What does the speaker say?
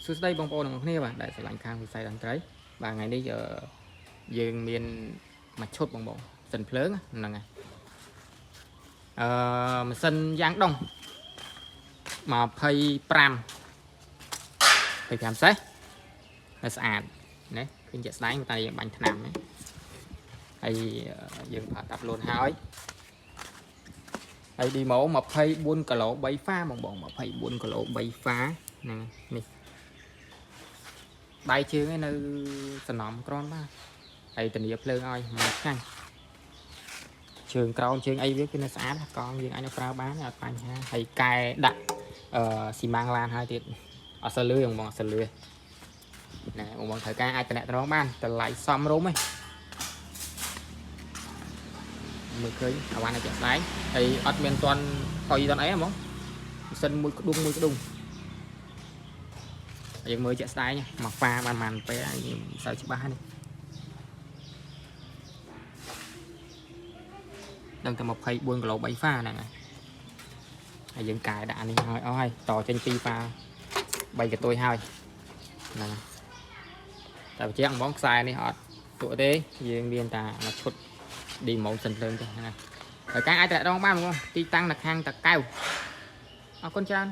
សួស្តីបងប្អូនទាំងអស់គ្នាបាទដែលស្រឡាញ់ខាងវិស័យតន្ត្រីបាទថ្ងៃនេះយើងមានមួយឈុតបងសិនភ្លើងហ្នឹងហើយម៉ាស៊ីនយ៉ាងដុង25សេសហើយស្អាតណាឃើញជាក់ស្ដែងតែយើងបាញ់ថ្នាំណាហើយយើងផាត់អាប់ឡូតហើយឌីម៉ូ24គីឡូ3ហ្វាបង24គីឡូ3ហ្វាហ្នឹងនេះដៃជើងឯនៅសំណំក្រនបាទហើយធានាភ្លើងឲ្យមកឆ្ងាញ់ជើងក្រោមជើងអីវាគឺនៅស្អាតកង់យើងអាចប្រើបានអត់បញ្ហាហើយកែដាក់ស៊ីម៉ាំងឡានហើយទៀតអត់សូវលឿនបងអត់សូវលឿនណាបងត្រូវការអាចតំណែងបានតម្លៃសមរម្យឯងមើលឃើញអាវ៉ាន់ឲ្យចាក់ស្ដែងហើយអត់មានទាន់ហុយទាន់អីហ្មងម៉ាស៊ីនមួយក្ដុងយើងមើលជាក់ស្ដែងមកហ្វាបានប៉ុន្មានពេលខ្ញុំសើច្បាស់នេះដឹងតែ24គីឡូ3ហ្វាហ្នឹងហើយយើងកែដាក់នេះហើយអស់ហើយតចេញ2ហ្វា3កតុយហើយហ្នឹងតែបញ្ជាក់ហ្មងខ្សែនេះអត់ទក់ទេយើងមានតែមួយឈុតឌីម៉ូសិនភ្លើងទេហ្នឹងហើយការអាចតំណែងបានបងទីតាំងនៅខាងតាកែវអរគុណច្រើន